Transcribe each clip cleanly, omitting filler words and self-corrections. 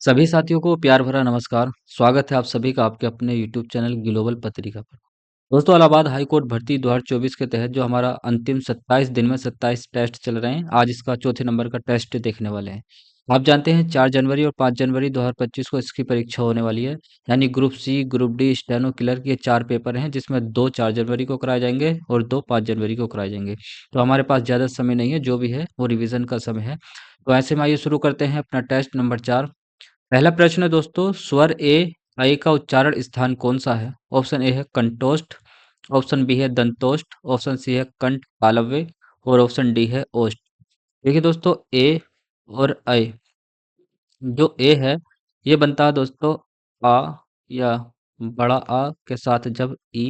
सभी साथियों को प्यार भरा नमस्कार। स्वागत है आप सभी का आपके अपने यूट्यूब चैनल ग्लोबल पत्रिका पर। दोस्तों, इलाहाबाद हाई कोर्ट भर्ती 2024 के तहत जो हमारा अंतिम 27 दिन में 27 टेस्ट चल रहे हैं, आज इसका चौथे नंबर का टेस्ट देखने वाले हैं। आप जानते हैं 4 जनवरी और 5 जनवरी 2025 को इसकी परीक्षा होने वाली है। यानी group C, group D, steno, clerk, ये 4 पेपर हैं, जिसमें 2 4 जनवरी को कराए जाएंगे और 2 5 जनवरी को कराए जाएंगे। तो हमारे पास ज़्यादा समय नहीं है, जो भी है वो रिवीजन का समय है। तो ऐसे में आइए शुरू करते हैं अपना टेस्ट नंबर 4। पहला प्रश्न है दोस्तों, स्वर ए का उच्चारण स्थान कौन सा है? ऑप्शन ए है कंठोष्ठ, ऑप्शन बी है दंतोष्ठ, ऑप्शन सी है कंठ तालव्य और ऑप्शन डी है ओष्ठ। देखिए दोस्तों, ए और ऐ, जो ए है ये बनता है दोस्तों आ या बड़ा आ के साथ जब ई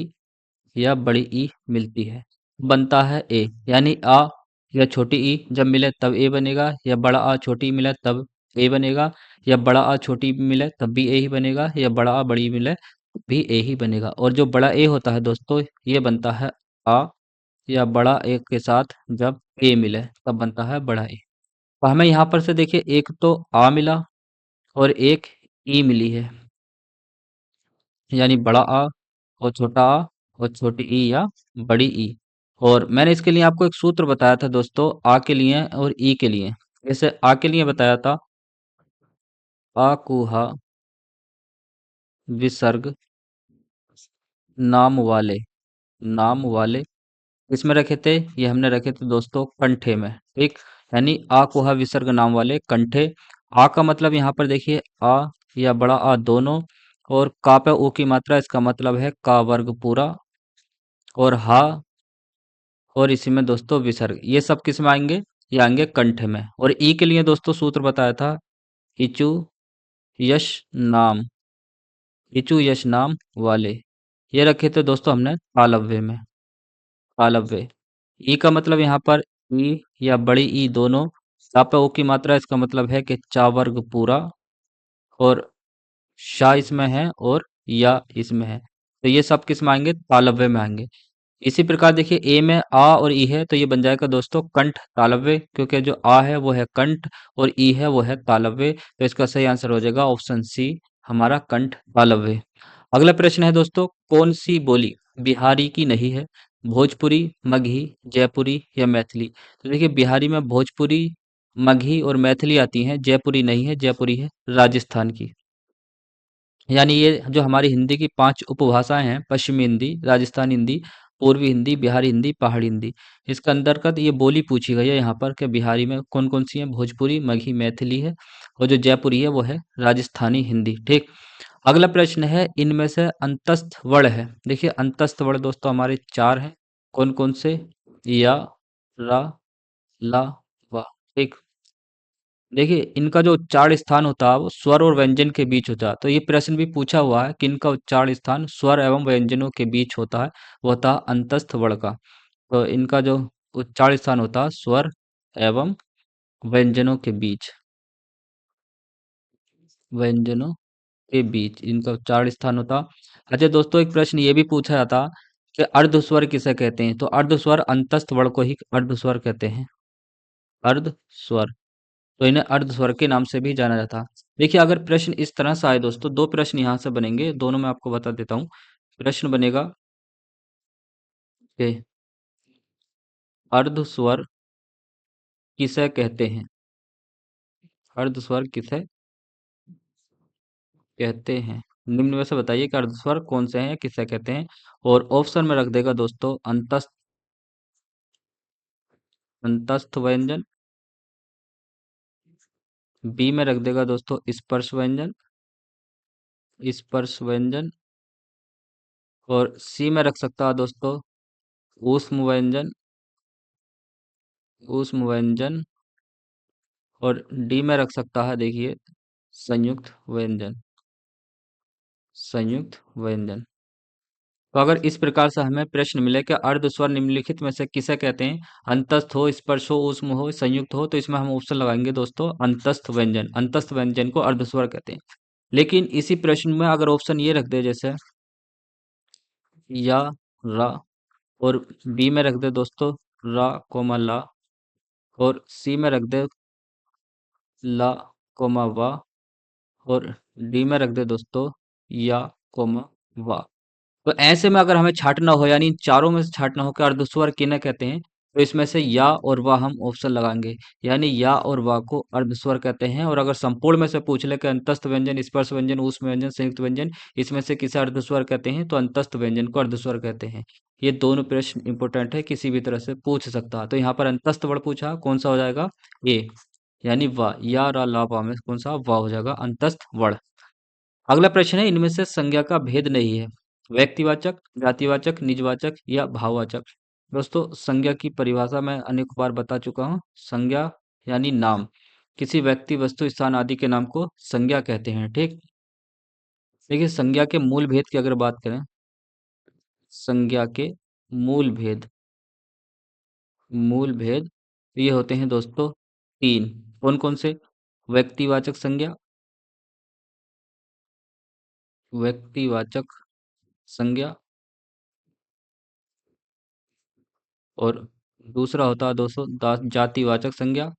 या बड़ी ई मिलती है, बनता है ए। यानी आ या छोटी ई जब मिले तब ए बनेगा, या बड़ा आ छोटी ई मिले तब ए बनेगा, या बड़ा आ छोटी ई मिले तब भी ए ही बनेगा, या बड़ा आ बड़ी ई मिले तब भी ए ही बनेगा। और जो बड़ा ए होता है दोस्तों, ये बनता है आ या बड़ा ए के साथ जब ए मिले तब बनता है बड़ा ए। तो हमें यहाँ पर से देखिए, एक तो आ मिला और एक ई मिली है, यानी बड़ा आ और छोटा आ और छोटी ई या बड़ी ई। और मैंने इसके लिए आपको एक सूत्र बताया था दोस्तों, आ के लिए और ई के लिए। जैसे आ के लिए बताया था, आ कुहा विसर्ग नाम वाले, नाम वाले इसमें रखे थे, ये हमने रखे थे दोस्तों कंठे में। ठीक, यानी आ कुहा विसर्ग नाम वाले कंठे। आ का मतलब यहाँ पर देखिए आ या बड़ा आ दोनों, और का पे ऊ की मात्रा, इसका मतलब है का वर्ग पूरा। और हा और इसी में दोस्तों विसर्ग, ये सब किस में आएंगे? ये आएंगे कंठ में। और ई के लिए दोस्तों सूत्र बताया था, इचु यश नाम, इचु यश नाम वाले, ये रखे थे दोस्तों हमने तालव्य में, तालव्य। ई का मतलब यहाँ पर ई या बड़ी ई दोनों, सा पे ऊ की मात्रा, इसका मतलब है कि चा वर्ग पूरा, और शा इसमें है और या इसमें है। तो ये सब किस में आएंगे? तालव्य में आएंगे। इसी प्रकार देखिए, ए में आ और ई है, तो ये बन जाएगा दोस्तों कंठ तालव्य, क्योंकि जो आ है वो है कंठ और ई है वो है तालव्य। तो इसका सही आंसर हो जाएगा ऑप्शन सी, हमारा कंठ तालव्य। अगला प्रश्न है दोस्तों, कौन सी बोली बिहारी की नहीं है? भोजपुरी, मगही, जयपुरी या मैथिली? तो देखिए, बिहारी में भोजपुरी, मगही और मैथिली आती हैं, जयपुरी नहीं है, जयपुरी है राजस्थान की। यानी ये जो हमारी हिंदी की 5 उपभाषाएं हैं, पश्चिमी हिंदी, राजस्थानी हिंदी, पूर्वी हिंदी, बिहारी हिंदी, पहाड़ी हिंदी, इसके अंतर्गत ये बोली पूछी गई है यहाँ पर कि बिहारी में कौन कौन सी है? भोजपुरी, मगही, मैथिली है, और जो जयपुरी है वो है राजस्थानी हिंदी। ठीक, अगला प्रश्न है, इनमें से अंतस्थ वर्ण है। देखिए, अंतस्थ वर्ण दोस्तों हमारे 4 हैं। कौन कौन से? या, रा, ला, वा। ठीक, देखिए इनका जो उच्चारण स्थान होता है वो स्वर और व्यंजन के बीच होता है। तो ये प्रश्न भी पूछा हुआ है कि इनका उच्चारण स्थान स्वर एवं व्यंजनों के बीच होता है, वो होता है अंतस्थ वर्ण का। तो इनका जो उच्चारण स्थान होता है स्वर एवं व्यंजनों के बीच, व्यंजनों के बीच इनका उच्चारण स्थान होता। अच्छा दोस्तों, एक प्रश्न ये भी पूछा जाता कि अर्धस्वर किसे कहते हैं? तो अर्धस्वर अंतस्थ वर्ण को ही अर्धस्वर कहते हैं, अर्धस्वर। तो इन्हें अर्धस्वर के नाम से भी जाना जाता है। देखिए, अगर प्रश्न इस तरह से आए दोस्तों, दो प्रश्न यहाँ से बनेंगे, दोनों मैं आपको बता देता हूँ। प्रश्न बनेगा कि अर्धस्वर किसे कहते हैं? अर्धस्वर किसे कहते हैं? निम्न में से बताइए कि अर्धस्वर कौन से हैं, किसे कहते हैं। और ऑप्शन में रख देगा दोस्तों अंतस्थ, अंतस्थ व्यंजन। बी में रख देगा दोस्तों स्पर्श व्यंजन, स्पर्श व्यंजन। और सी में रख सकता है दोस्तों ऊष्म व्यंजन, ऊष्म व्यंजन। और डी में रख सकता है देखिए संयुक्त व्यंजन, संयुक्त व्यंजन। तो अगर इस प्रकार से हमें प्रश्न मिले कि अर्धस्वर निम्नलिखित में से किसे कहते हैं? अंतस्थ हो, स्पर्श हो, ऊष्म हो, संयुक्त हो, तो इसमें हम ऑप्शन लगाएंगे दोस्तों अंतस्थ व्यंजन। अंतस्थ व्यंजन को अर्धस्वर कहते हैं। लेकिन इसी प्रश्न में अगर ऑप्शन ये रख दे, जैसे या, रा, और बी में रख दे दोस्तों रा कोमा ला, और सी में रख दे ला कोमा वा, और डी में रख दे दोस्तों या, कोमा, वा। तो ऐसे में अगर हमें छांटना हो, यानी इन चारों में से छांटना हो कि अर्धस्वर किन्हें कहते हैं, तो इसमें से या और वाह हम ऑप्शन लगाएंगे। यानी या और वाह को अर्धस्वर कहते हैं। और अगर संपूर्ण में से पूछ ले कि अंतस्थ व्यंजन, स्पर्श व्यंजन, ऊष्म व्यंजन, संयुक्त व्यंजन, इसमें से किसे अर्धस्वर कहते हैं, तो अंतस्थ व्यंजन को अर्धस्वर कहते हैं। ये दोनों प्रश्न इंपॉर्टेंट है, किसी भी तरह से पूछ सकता है। तो यहाँ पर अंतस्थ वर्ण पूछा, कौन सा हो जाएगा, ए, यानी वाह, या रा ला पा में कौन सा वाह हो जाएगा, अंतस्थ वर्ण। अगला प्रश्न है, इनमें से संज्ञा का भेद नहीं है, व्यक्तिवाचक, जातिवाचक, निजवाचक या भाववाचक। दोस्तों संज्ञा की परिभाषा मैं अनेक बार बता चुका हूँ। संज्ञा यानी नाम, किसी व्यक्ति, वस्तु, स्थान आदि के नाम को संज्ञा कहते हैं। ठीक, देखिए संज्ञा के मूल भेद की अगर बात करें, संज्ञा के मूल भेद, मूल भेद ये होते हैं दोस्तों तीन। कौन कौन से, व्यक्तिवाचक संज्ञा, व्यक्तिवाचक संज्ञा, और दूसरा होता है दोस्तों जातिवाचक संज्ञा,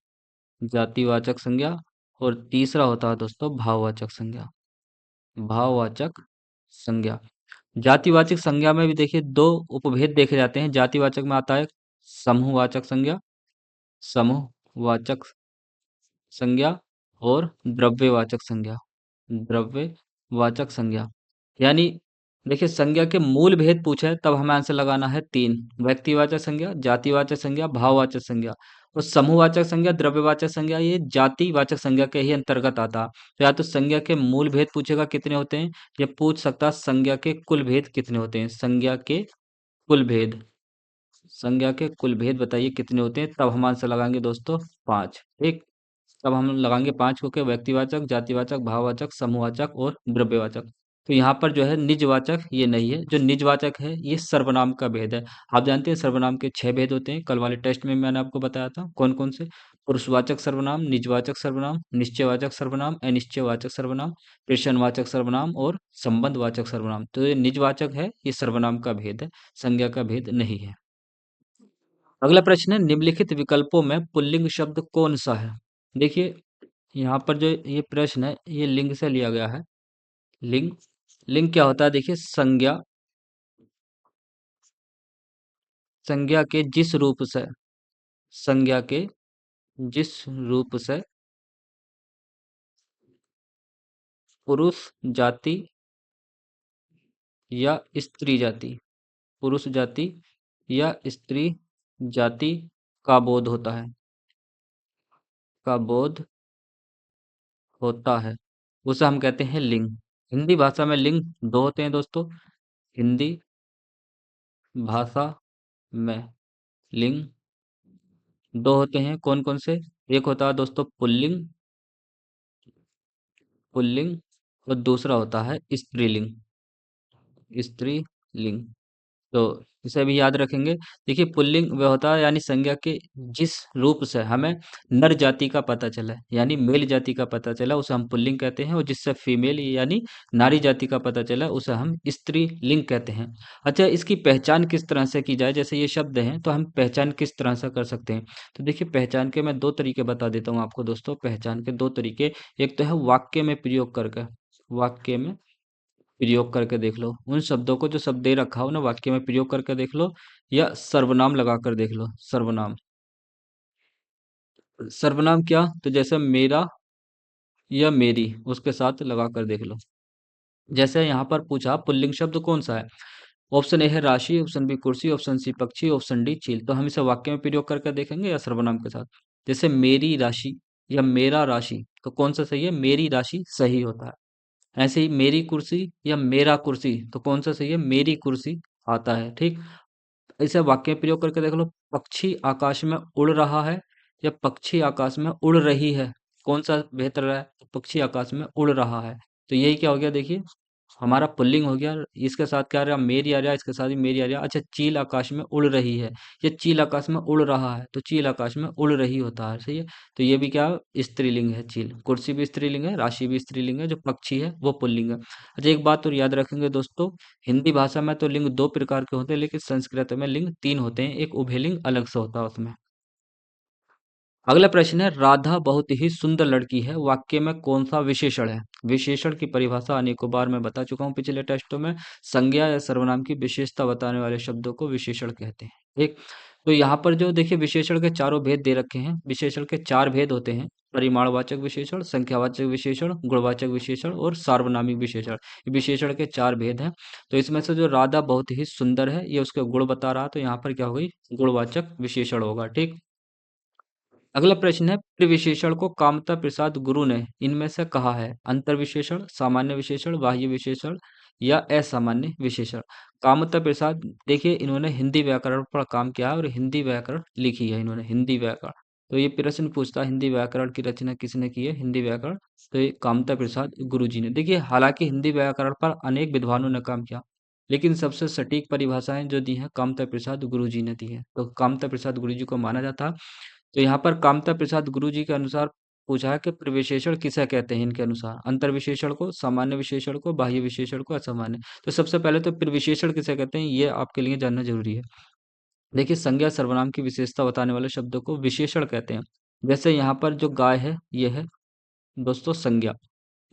जातिवाचक संज्ञा, और तीसरा होता है दोस्तों भाववाचक संज्ञा, भाववाचक संज्ञा। जातिवाचक संज्ञा में भी देखिए दो उपभेद देखे जाते हैं। जातिवाचक में आता है समूहवाचक संज्ञा, समूहवाचक संज्ञा, और द्रव्यवाचक संज्ञा, द्रव्यवाचक संज्ञा। यानी देखिए संज्ञा के मूल भेद पूछे तब हमें आंसर लगाना है तीन, व्यक्तिवाचक संज्ञा, जातिवाचक संज्ञा, भाववाचक संज्ञा। और समूहवाचक संज्ञा, द्रव्यवाचक संज्ञा ये जातिवाचक संज्ञा के ही अंतर्गत आता। तो या तो संज्ञा के मूल भेद पूछेगा कितने होते हैं, या पूछ सकता है संज्ञा के कुल भेद कितने होते हैं, संज्ञा के कुल भेद, संज्ञा के कुल भेद बताइए कितने होते हैं, तब हम आंसर लगाएंगे दोस्तों पांच। ठीक, तब हम लगाएंगे पांच को, के व्यक्तिवाचक, जातिवाचक, भाववाचक, समूहवाचक और द्रव्यवाचक। तो यहाँ पर जो है निजवाचक ये नहीं है, जो निजवाचक है ये सर्वनाम का भेद है। आप जानते हैं सर्वनाम के 6 भेद होते हैं, कल वाले टेस्ट में मैंने आपको बताया था कौन कौन से, पुरुषवाचक सर्वनाम, निजवाचक सर्वनाम, निश्चयवाचक सर्वनाम, अनिश्चयवाचक सर्वनाम, प्रश्नवाचक सर्वनाम और संबंधवाचक सर्वनाम। तो ये निजवाचक है, ये सर्वनाम का भेद है, संज्ञा का भेद नहीं है। अगला प्रश्न है, निम्नलिखित विकल्पों में पुल्लिंग शब्द कौन सा है। देखिए यहाँ पर जो ये प्रश्न है ये लिंग से लिया गया है। लिंग, लिंग क्या होता है, देखिए संज्ञा, संज्ञा के जिस रूप से, संज्ञा के जिस रूप से पुरुष जाति या स्त्री जाति, पुरुष जाति या स्त्री जाति का बोध होता है, का बोध होता है, उसे हम कहते हैं लिंग। हिंदी भाषा में लिंग दो होते हैं दोस्तों, हिंदी भाषा में लिंग दो होते हैं। कौन कौन से, एक होता है दोस्तों पुल्लिंग, पुल्लिंग, और दूसरा होता है स्त्रीलिंग, स्त्रीलिंग। तो इसे भी याद रखेंगे। देखिए पुल्लिंग वह होता है यानी संज्ञा के जिस रूप से हमें नर जाति का पता चला, यानी मेल जाति का पता चला, उसे हम पुल्लिंग कहते हैं। और जिससे फीमेल यानी नारी जाति का पता चला, उसे हम स्त्रीलिंग कहते हैं। अच्छा, इसकी पहचान किस तरह से की जाए, जैसे ये शब्द हैं तो हम पहचान किस तरह से कर सकते हैं। तो देखिए पहचान के मैं दो तरीके बता देता हूँ आपको दोस्तों, पहचान के दो तरीके। एक तो है वाक्य में प्रयोग करके, वाक्य में प्रयोग करके देख लो, उन शब्दों को जो शब्द दे रखा हो ना वाक्य में प्रयोग करके देख लो, या सर्वनाम लगा कर देख लो, सर्वनाम। सर्वनाम क्या, तो जैसे मेरा या मेरी उसके साथ लगा कर देख लो। जैसे यहाँ पर पूछा पुल्लिंग शब्द कौन सा है, ऑप्शन ए है राशि, ऑप्शन बी कुर्सी, ऑप्शन सी पक्षी, ऑप्शन डी चील। तो हम इसे वाक्य में प्रयोग करके देखेंगे या सर्वनाम के साथ। जैसे मेरी राशि या मेरा राशि, तो कौन सा सही है, मेरी राशि सही होता है। ऐसे ही मेरी कुर्सी या मेरा कुर्सी, तो कौन सा सही है, मेरी कुर्सी आता है। ठीक, इसे वाक्य में प्रयोग करके देख लो, पक्षी आकाश में उड़ रहा है या पक्षी आकाश में उड़ रही है, कौन सा बेहतर रहा है, तो पक्षी आकाश में उड़ रहा है। तो यही क्या हो गया, देखिए हमारा पुल्लिंग हो गया। इसके साथ क्या आ रहा, मेरी आ रहा, इसके साथ भी मेरी आ रहा। अच्छा, चील आकाश में उड़ रही है, ये चील आकाश में उड़ रहा है, तो चील आकाश में उड़ रही होता है, सही है। तो ये भी क्या, स्त्रीलिंग है, चील। कुर्सी भी स्त्रीलिंग है, राशि भी स्त्रीलिंग है, जो पक्षी है वो पुल्लिंग है। अच्छा, एक बात और याद रखेंगे दोस्तों, हिंदी भाषा में तो लिंग दो प्रकार के होते हैं, लेकिन संस्कृत में लिंग तीन होते हैं, एक उभयलिंग अलग से होता है उसमें। अगला प्रश्न है, राधा बहुत ही सुंदर लड़की है, वाक्य में कौन सा विशेषण है? विशेषण की परिभाषा अनेकों बार मैं बता चुका हूँ पिछले टेस्टों में। संज्ञा या सर्वनाम की विशेषता बताने वाले शब्दों को विशेषण कहते हैं। ठीक, तो यहाँ पर जो देखिए विशेषण के चारों भेद दे रखे हैं। विशेषण के चार भेद होते हैं: परिमाणवाचक विशेषण, संख्यावाचक विशेषण, गुणवाचक विशेषण और सार्वनामिक विशेषण। ये विशेषण के चार भेद हैं। तो इसमें से जो राधा बहुत ही सुंदर है, ये उसके गुण बता रहा, तो यहाँ पर क्या होगी? गुणवाचक विशेषण होगा। ठीक, अगला प्रश्न है, प्रविशेषण को कामता प्रसाद गुरु ने इनमें से कहा है: अंतर विशेषण, सामान्य विशेषण, बाह्य विशेषण या असामान्य विशेषण। कामता प्रसाद देखिए इन्होंने हिंदी व्याकरण पर काम किया है और हिंदी व्याकरण लिखी है इन्होंने, हिंदी व्याकरण। तो ये प्रश्न पूछता है हिंदी व्याकरण की रचना किसने की है? हिंदी व्याकरण, तो ये कामता प्रसाद गुरु जी ने। देखिए हालांकि हिंदी व्याकरण पर अनेक विद्वानों ने काम किया, लेकिन सबसे सटीक परिभाषाएं जो दी हैं कामता प्रसाद गुरु जी ने दी है, तो कामता प्रसाद गुरु जी को माना जाता है। तो यहाँ पर कामता प्रसाद गुरु जी के अनुसार पूछा है कि प्रविशेषण किसे कहते हैं? इनके अनुसार अंतर विशेषण को, सामान्य विशेषण को, बाह्य विशेषण को, असामान्य। तो सबसे पहले तो प्रविशेषण किसे कहते हैं, ये आपके लिए जानना जरूरी है। देखिए संज्ञा सर्वनाम की विशेषता बताने वाले शब्दों को विशेषण कहते हैं। जैसे यहाँ पर जो गाय है, ये है दोस्तों संज्ञा।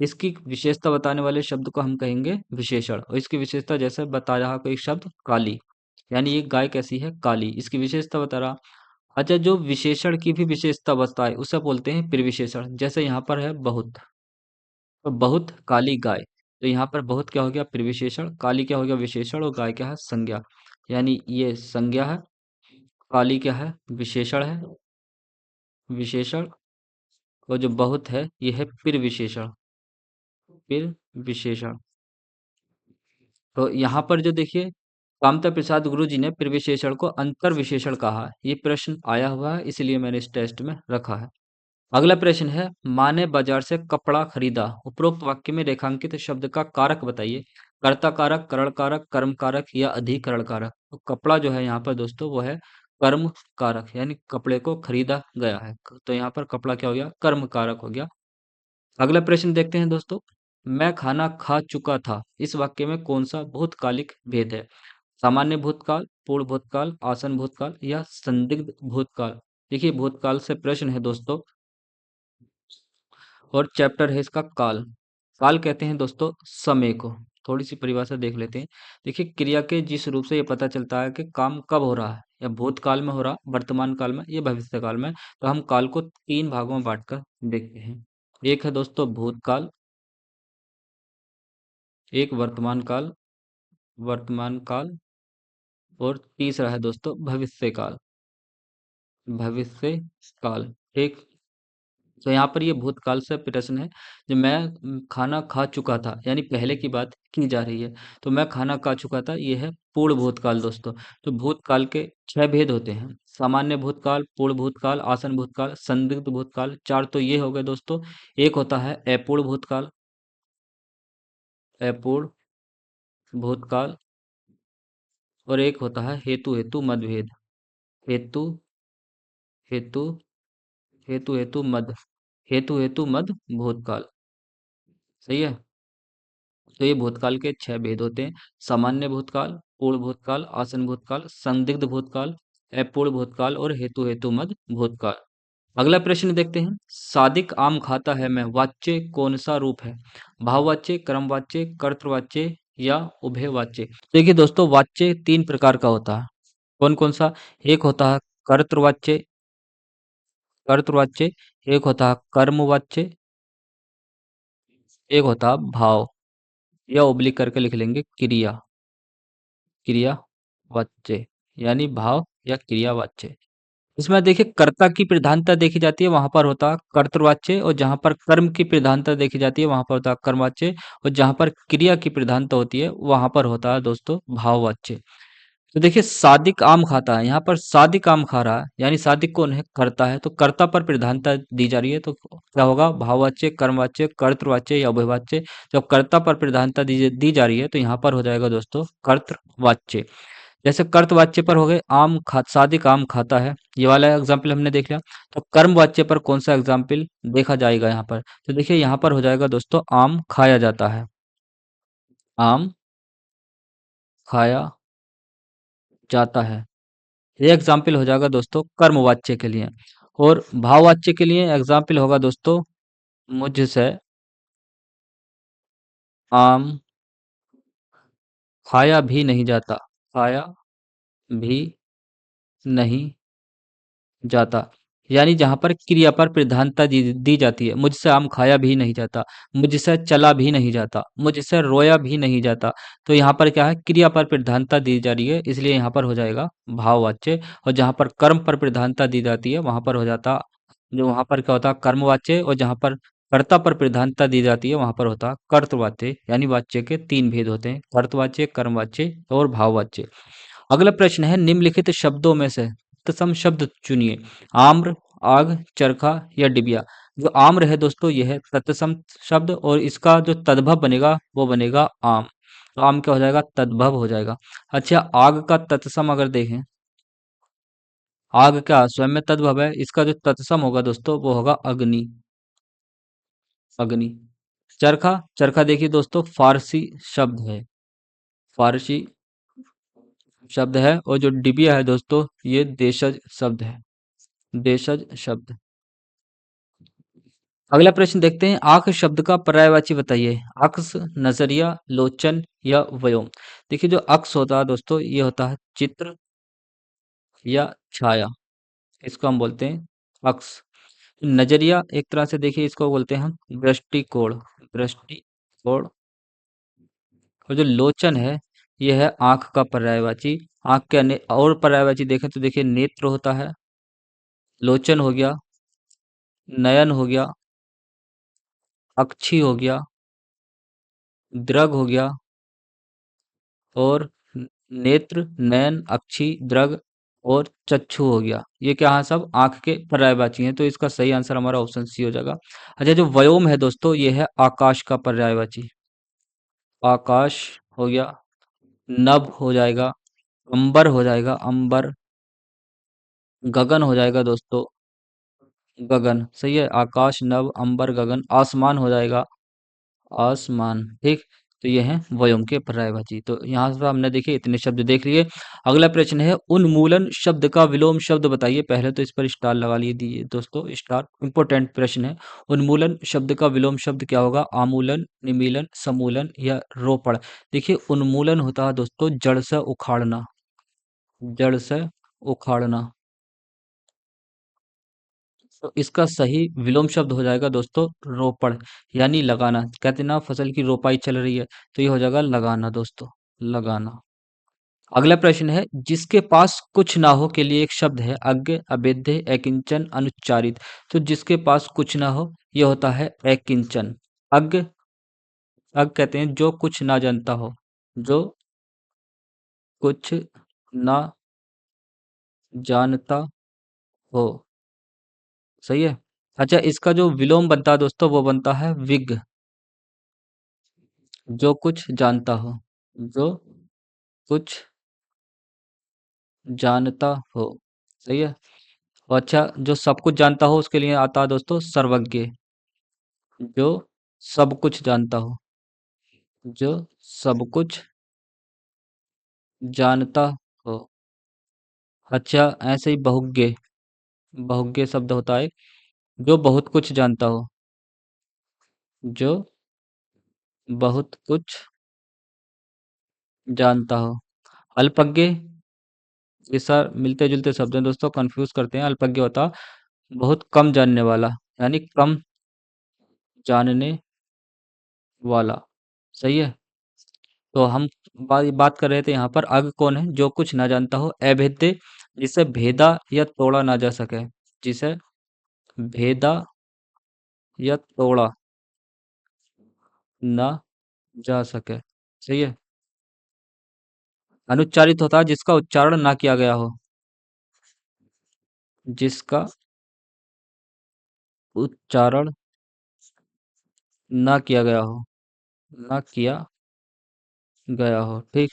इसकी विशेषता बताने वाले शब्द को हम कहेंगे विशेषण। और इसकी विशेषता जैसे बता रहा कोई शब्द काली, यानी ये गाय कैसी है? काली, इसकी विशेषता बता रहा। अच्छा, जो विशेषण की भी विशेषता बताए उसे बोलते हैं प्रविशेषण। जैसे यहाँ पर है बहुत, तो बहुत काली गाय, तो यहाँ पर बहुत क्या हो गया? प्रविशेषण। काली क्या हो गया? विशेषण। और गाय क्या है? संज्ञा। यानी ये संज्ञा है, काली क्या है? विशेषण है, विशेषण। और जो बहुत है ये है प्रविशेषण, प्रविशेषण। तो यहाँ पर जो देखिए कामता प्रसाद गुरु जी ने प्रविशेषण को अंतर विशेषण कहा। ये प्रश्न आया हुआ है, इसलिए मैंने इस टेस्ट में रखा है। अगला प्रश्न है, माँ ने बाजार से कपड़ा खरीदा, उपरोक्त वाक्य में रेखांकित शब्द का कारक बताइए। कर्ता कारक, करण कारक, कर्म कारक या अधिकरण कारक। तो कपड़ा जो है यहाँ पर दोस्तों वो है कर्म कारक, यानी कपड़े को खरीदा गया है, तो यहाँ पर कपड़ा क्या हो गया? कर्म कारक हो गया। अगला प्रश्न देखते हैं दोस्तों, मैं खाना खा चुका था, इस वाक्य में कौन सा भूतकालिक भेद है? सामान्य भूतकाल, पूर्ण भूतकाल, आसन भूतकाल या संदिग्ध भूतकाल। देखिए भूतकाल से प्रश्न है दोस्तों, और चैप्टर है इसका काल। काल कहते हैं दोस्तों समय को। थोड़ी सी परिभाषा देख लेते हैं। देखिए क्रिया के जिस रूप से ये पता चलता है कि काम कब हो रहा है, या भूतकाल में हो रहा, वर्तमान काल में, या भविष्य काल में, तो हम काल को तीन भागों में बांटकर देखते हैं। एक है दोस्तों भूतकाल, एक वर्तमान काल, वर्तमान काल, और तीसरा है दोस्तों भविष्य काल, भविष्य काल। ठीक, तो यहाँ पर ये भूतकाल से प्रश्न है। जो मैं खाना खा चुका था, यानी पहले की बात की जा रही है, तो मैं खाना खा चुका था, ये है पूर्ण भूतकाल दोस्तों। तो भूतकाल के छह भेद होते हैं: सामान्य भूतकाल, पूर्ण भूतकाल, आसन भूतकाल, संदिग्ध भूतकाल। चार तो ये हो गए दोस्तों। एक होता है अपूर्ण भूतकाल, अपूर्ण भूतकाल। और एक होता है हेतु हेतु मतभेद, हेतु हेतु हेतु हेतु मद, हेतु हेतु मद भूतकाल। सही है। तो ये भूतकाल के छह भेद होते हैं: सामान्य भूतकाल, पूर्ण भूतकाल, आसन भूतकाल, संदिग्ध भूतकाल, अपूर्ण भूतकाल और हेतु हेतु मद भूतकाल। अगला प्रश्न देखते हैं, सादिक आम खाता है मैं, वाच्य कौन सा रूप है? भाववाच्य, क्रमवाच्य, कर्तृवाच्य या उभयवाच्य। देखिए दोस्तों वाच्य तीन प्रकार का होता है। कौन कौन सा? एक होता है कर्तृवाच्य, कर्तृवाच्य। एक होता है कर्मवाच्य, एक होता है भाव, या ओब्लिक करके लिख लेंगे क्रिया, क्रियावाच्य, यानी भाव या क्रियावाच्य। इसमें देखिए कर्ता की प्रधानता देखी जाती है, वहां पर होता है कर्तृवाच्य। और जहां पर कर्म की प्रधानता देखी जाती है वहां पर होता है कर्मवाच्य। और जहां पर क्रिया की प्रधानता होती है वहां पर होता है दोस्तों भाववाच्य। तो देखिए सादिक आम खाता है, यहाँ पर सादिक आम खा रहा है, यानी सादिक कौन है? कर्ता है, तो कर्ता पर प्रधानता दी जा रही है, तो क्या होगा? भाववाच्य, कर्मवाच्य, कर्तृवाच्य या उभयवाच्य। जब कर्ता पर प्रधानता दी जा रही है तो यहाँ पर हो जाएगा दोस्तों कर्तृवाच्य। जैसे कर्तवाच्य पर हो गए आम खा, सादिक आम खाता है, ये वाला एग्जाम्पल हमने देख लिया। तो कर्म वाच्य पर कौन सा एग्जाम्पल देखा जाएगा यहाँ पर? तो देखिए यहाँ पर हो जाएगा दोस्तों आम खाया जाता है, आम खाया जाता है। ये एग्जाम्पल हो जाएगा दोस्तों कर्मवाच्य के लिए। और भाववाच्य के लिए एग्जाम्पल होगा दोस्तों, मुझसे आम खाया भी नहीं जाता, खाया भी नहीं जाता। यानी जहां पर क्रिया पर प्रधानता दी जाती है, मुझसे आम खाया भी नहीं जाता, मुझसे चला भी नहीं जाता, मुझसे रोया भी नहीं जाता। तो यहाँ पर क्या है, क्रिया पर प्रधानता दी जा रही है, इसलिए यहाँ पर हो जाएगा भाववाच्य। और जहां पर कर्म पर प्रधानता दी जाती है वहां पर हो जाता, जो वहां पर क्या होता है, कर्मवाच्य। और जहां पर कर्ता पर प्रधानता दी जाती है वहां पर होता है कर्तवाच्य। यानी वाच्य के तीन भेद होते हैं, कर्तवाच्य, कर्मवाच्य और भाववाच्य। अगला प्रश्न है, निम्नलिखित शब्दों में से तत्सम शब्द चुनिए। आम्र, आग, चरखा या डिबिया। जो आम्र है दोस्तों यह है तत्सम शब्द, और इसका जो तद्भव बनेगा वो बनेगा आम। तो आम क्या हो जाएगा, तद्भव हो जाएगा। अच्छा, आग का तत्सम अगर देखें, आग क्या स्वयं में तद्भव है, इसका जो तत्सम होगा दोस्तों वो होगा अग्नि, अग्नि। चरखा, चरखा देखिए दोस्तों फारसी शब्द है, फारसी शब्द है। और जो डिबिया है दोस्तों ये देशज शब्द है, देशज शब्द। अगला प्रश्न देखते हैं, आंख शब्द का पर्यायवाची बताइए। अक्स, नजरिया, लोचन या व्योम। देखिए जो अक्स होता है दोस्तों ये होता है चित्र या छाया, इसको हम बोलते हैं अक्स। नजरिया एक तरह से देखिए इसको बोलते हैं हम दृष्टिकोण, दृष्टिकोण। और जो लोचन है ये है आंख का पर्यायवाची। आंख के अन्य और पर्यायवाची देखें तो देखिए नेत्र होता है, लोचन हो गया, नयन हो गया, अक्षी हो गया, दृग हो गया, और नेत्र, नयन, अक्षी, दृग और चक्षु हो गया। ये क्या है, सब आंख के पर्यायवाची हैं, तो इसका सही आंसर हमारा ऑप्शन सी हो जाएगा। अच्छा, जो व्योम है दोस्तों ये है आकाश का पर्यायवाची, आकाश हो गया, नभ हो जाएगा, अंबर हो जाएगा, अंबर, गगन हो जाएगा दोस्तों, गगन। सही है, आकाश, नभ, अंबर, गगन। आसमान हो जाएगा, आसमान। ठीक, तो ये है व्योम के पर्यायवाची। तो यहाँ से हमने देखिए इतने शब्द देख लिए। अगला प्रश्न है, उन्मूलन शब्द का विलोम शब्द बताइए। पहले तो इस पर स्टार लगा लिए दीजिए दोस्तों, स्टार इंपॉर्टेंट प्रश्न है। उन्मूलन शब्द का विलोम शब्द क्या होगा, आमूलन, निमीलन, समूलन या रोपण। देखिए उन्मूलन होता है दोस्तों जड़ से उखाड़ना, जड़ से उखाड़ना। तो इसका सही विलोम शब्द हो जाएगा दोस्तों रोपण, यानी लगाना। कहते हैं ना फसल की रोपाई चल रही है, तो ये हो जाएगा लगाना दोस्तों, लगाना। अगला प्रश्न है, जिसके पास कुछ ना हो के लिए एक शब्द है, अज्ञ, अभेद्य, अकिंचन, अनुच्चारित। तो जिसके पास कुछ ना हो ये होता है अकिंचन। अज्ञ, अज्ञ कहते हैं जो कुछ ना जानता हो, जो कुछ ना जानता हो। सही है। अच्छा, इसका जो विलोम बनता है दोस्तों वो बनता है विज्ञ, जो कुछ जानता हो, जो कुछ जानता हो। सही है। और अच्छा, जो सब कुछ जानता हो उसके लिए आता है दोस्तों सर्वज्ञ, जो सब कुछ जानता हो, जो सब कुछ जानता हो। अच्छा, ऐसे ही बहुज्ञ, बहुज्ञ शब्द होता है जो बहुत कुछ जानता हो, जो बहुत कुछ जानता हो। अल्पज्ञ, ये सर मिलते जुलते शब्द हैं दोस्तों, कंफ्यूज करते हैं। अल्पज्ञ होता बहुत कम जानने वाला, यानी कम जानने वाला। सही है। तो हम बात कर रहे थे यहाँ पर, अग कौन है, जो कुछ ना जानता हो। अभेद्य, जिसे भेदा या तोड़ा ना जा सके, जिसे भेदा या तोड़ा ना जा सके। सही है। अनुच्चारित होता है जिसका उच्चारण ना किया गया हो, जिसका उच्चारण ना किया गया हो, ना किया गया हो। ठीक।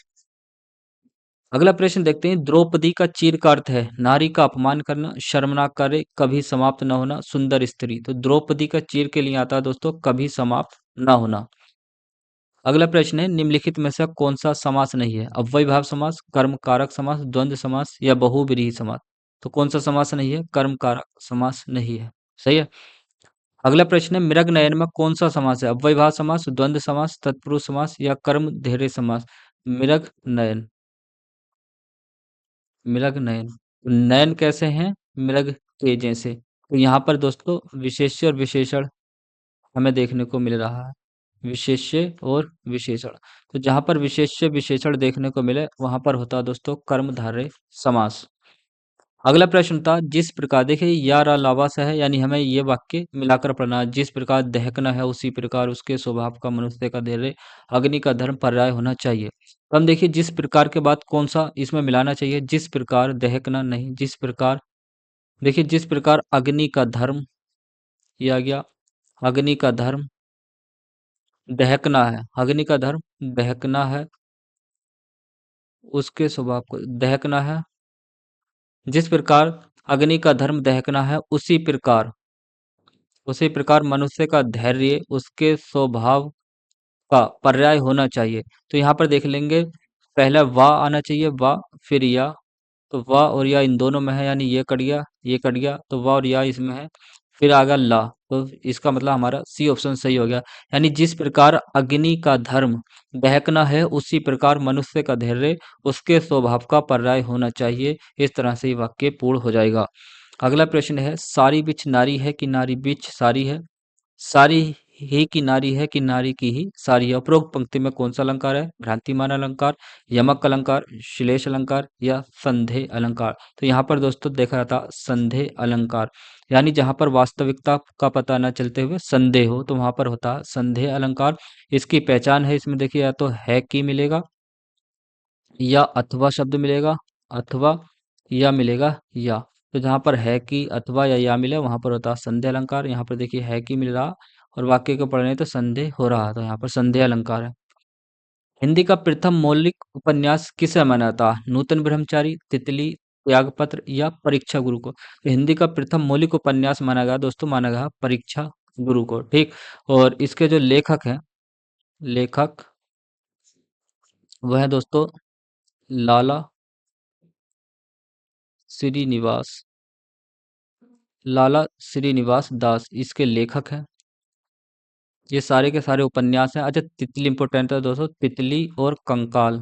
अगला प्रश्न देखते हैं, द्रौपदी का चीर का अर्थ है नारी का अपमान करना, शर्मनाक कार्य, कभी समाप्त न होना, सुंदर स्त्री। तो द्रौपदी का चीर के लिए आता है दोस्तों कभी समाप्त न होना। अगला प्रश्न है, निम्नलिखित में से कौन सा समास नहीं है, अव्ययीभाव समास, कर्म कारक समास, द्वंद्व समास या बहुव्रीहि समास। तो कौन सा समास नहीं है? कर्म कारक समास नहीं है। सही है। अगला प्रश्न है, मृग नयन में कौन सा समास है? अव्ययभाव समास, द्वंद्व समास, तत्पुरुष समास या कर्म धेर्य समास? मृग नयन, मृग नयन। नयन कैसे हैं? मृग के जैसे। तो यहाँ पर दोस्तों विशेष्य और विशेषण हमें देखने को मिल रहा है, विशेष्य और विशेषण। तो जहाँ पर विशेष्य विशेषण देखने को मिले वहां पर होता है दोस्तों कर्मधारय समास। अगला प्रश्न था, जिस प्रकार देखिए या रा लावा सा है, यानी हमें ये वाक्य मिलाकर पढ़ना है। जिस प्रकार दहकना है उसी प्रकार उसके स्वभाव का मनुष्य का धैर्य, अग्नि का धर्म पर्याय होना चाहिए। तो हम देखिए जिस प्रकार के बाद कौन सा इसमें मिलाना चाहिए? जिस प्रकार दहकना नहीं, जिस प्रकार, देखिए जिस प्रकार अग्नि का धर्म, ये आ गया अग्नि का धर्म, दहकना है, अग्नि का धर्म दहकना है, उसके स्वभाव को दहकना है। जिस प्रकार अग्नि का धर्म दहकना है उसी प्रकार मनुष्य का धैर्य उसके स्वभाव का पर्याय होना चाहिए। तो यहाँ पर देख लेंगे, पहला वा आना चाहिए, वा, फिर या। तो वा और या इन दोनों में है, यानी ये कट गया, ये कट गया, तो वा और या इसमें है। फिर आगा ला, तो इसका मतलब हमारा सी ऑप्शन सही हो गया। यानी जिस प्रकार अग्नि का धर्म दहकना है उसी प्रकार मनुष्य का धैर्य उसके स्वभाव का पर्याय होना चाहिए। इस तरह से ये वाक्य पूर्ण हो जाएगा। अगला प्रश्न है, सारी बिछ नारी है कि नारी बिछ सारी है? सारी ही की नारी है कि नारी की ही सारी है? उपरोक्त पंक्ति में कौन सा अलंकार है? भ्रांतिमान अलंकार, यमक अलंकार, श्लेष अलंकार या संदेह अलंकार? तो यहाँ पर दोस्तों देखा जाता संदेह अलंकार, यानी जहाँ पर वास्तविकता का पता न चलते हुए संदेह हो तो वहां पर होता संदेह अलंकार। इसकी पहचान है, इसमें देखिए या तो है कि मिलेगा, या अथवा शब्द मिलेगा, अथवा या मिलेगा या। तो जहाँ पर है कि अथवा या मिले वहां पर होता संदेह अलंकार। यहाँ पर देखिए है कि मिल रहा और वाक्य को पढ़ रहे हैं तो संदेह हो रहा, तो यहाँ पर संदेह अलंकार है। हिंदी का प्रथम मौलिक उपन्यास किसे माना जाता? नूतन ब्रह्मचारी, तितली, त्यागपत्र या परीक्षा गुरु को? तो हिंदी का प्रथम मौलिक उपन्यास माना गया दोस्तों, माना गया परीक्षा गुरु को। ठीक। और इसके जो लेखक हैं, लेखक वह है दोस्तों लाला श्रीनिवास, लाला श्रीनिवास दास इसके लेखक हैं। ये सारे के सारे उपन्यास हैं। अच्छा, तितली इंपॉर्टेंट है दोस्तों, तितली और कंकाल,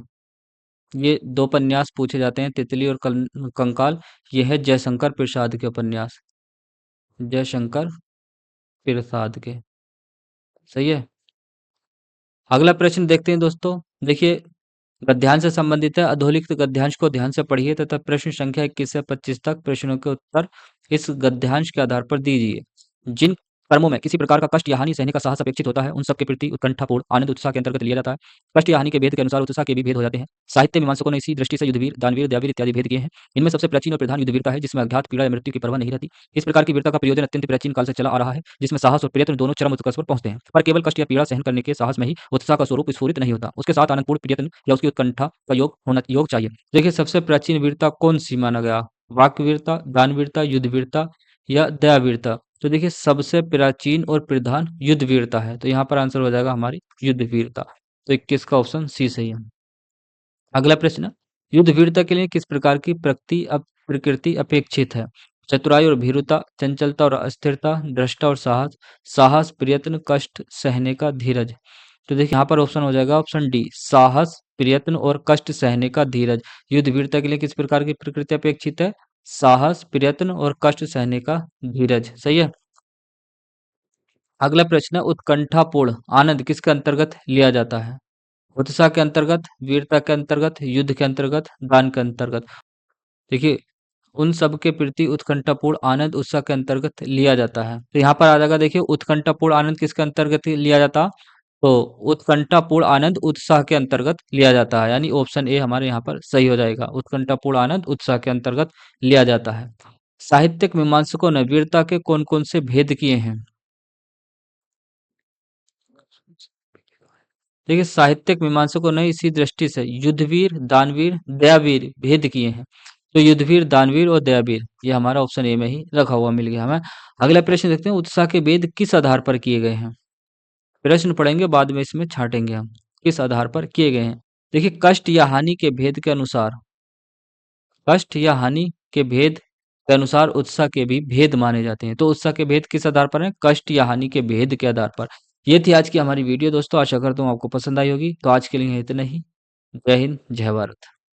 ये दो उपन्यास पूछे जाते हैं, तितली और कंकाल। ये है जयशंकर प्रसाद के उपन्यास, जयशंकर प्रसाद के। सही है। अगला प्रश्न देखते हैं दोस्तों। देखिए गद्यांश से संबंधित है, अधोलिखित गद्यांश को ध्यान से पढ़िए तथा प्रश्न संख्या 21 से 25 तक प्रश्नों के उत्तर इस गद्यांश के आधार पर दीजिए। जिन कर्मों में किसी प्रकार का कष्ट या हानि सहने का साहस अपेक्षित होता है उन सबके प्रति उत्कंठापूर्ण आनंद उत्साह के अंतर्गत लिया जाता है। कष्ट या हानि के भेद के अनुसार उत्साह के भी भेद हो जाते हैं। साहित्य मीमांसकों ने इसी दृष्टि से युद्धवीर, दानवीर, दयावीर इत्यादि भेद किए हैं। इनमें सबसे प्राचीन और प्रधान युद्धवीरता है, जिसमें अघात, पीड़ा या मृत्यु की परवाह नहीं रहती। इस प्रकार की वीरता का प्रयोजन अत्यंत प्राचीन काल से चला आ रहा है, जिसमें साहस और प्रयत्न दोनों चरम उत्कर्ष पर पहुंचते हैं। पर केवल कष्ट या पीड़ा सहन करने के साहस में ही उत्साह का स्वरूप स्फुरित नहीं होता, उसके साथ आनंदपूर्ण प्रयत्न या उसकी उत्कंठा का योग चाहिए। देखिए सबसे प्राचीन वीरता कौन सी माना गया? वाक्य वीरता, दान वीरता, युद्ध वीरता या दया वीरता? तो देखिए सबसे प्राचीन और प्रधान युद्ध वीरता है, तो यहाँ पर आंसर हो जाएगा हमारी युद्ध वीरता। तो 21 का ऑप्शन सी सही है। अगला प्रश्न, युद्ध वीरता के लिए किस प्रकार की प्रकृति अपेक्षित है? चतुराई और भीरुता, चंचलता और अस्थिरता, दृष्टा और साहस, साहस, प्रयत्न, कष्ट सहने का धीरज। तो देखिए यहाँ पर ऑप्शन हो जाएगा ऑप्शन डी, साहस, प्रयत्न और कष्ट सहने का धीरज। युद्ध वीरता के लिए किस प्रकार की प्रकृति अपेक्षित है? साहस, प्रयत्न और कष्ट सहने का धीरज। सही है। अगला प्रश्न है, उत्कंठापूर्ण आनंद किसके अंतर्गत लिया जाता है? उत्साह के अंतर्गत, वीरता के अंतर्गत, युद्ध के अंतर्गत, दान के अंतर्गत? देखिए उन सब के प्रति उत्कंठापूर्ण आनंद उत्साह के अंतर्गत लिया जाता है। तो यहाँ पर आ जाएगा, देखिए उत्कंठापूर्ण आनंद किसके अंतर्गत लिया जाता? तो उत्कंठापूर्ण आनंद उत्साह के अंतर्गत लिया जाता है, यानी ऑप्शन ए हमारे यहाँ पर सही हो जाएगा। उत्कंठापूर्ण आनंद उत्साह के अंतर्गत लिया जाता है। साहित्यिक मीमांसकों ने वीरता के कौन कौन से भेद किए हैं? देखिए साहित्यिक मीमांसकों ने इसी दृष्टि से युद्धवीर, दानवीर, दयावीर भेद किए हैं। तो युद्धवीर, दानवीर और दयावीर ये हमारा ऑप्शन ए में ही रखा हुआ मिल गया हमें। अगला प्रश्न देखते हैं, उत्साह के भेद किस आधार पर किए गए हैं? प्रश्न पढ़ेंगे बाद में इसमें छांटेंगे हम, किस आधार पर किए गए हैं। देखिए कष्ट या हानि के भेद के अनुसार, कष्ट या हानि के भेद के अनुसार उत्साह के भी भेद माने जाते हैं। तो उत्साह के भेद किस आधार पर हैं? कष्ट या हानि के भेद के आधार पर। ये थी आज की हमारी वीडियो दोस्तों, आशा करता हूँ आपको पसंद आई होगी। तो आज के लिए इतना ही। जय हिंद, जय भारत।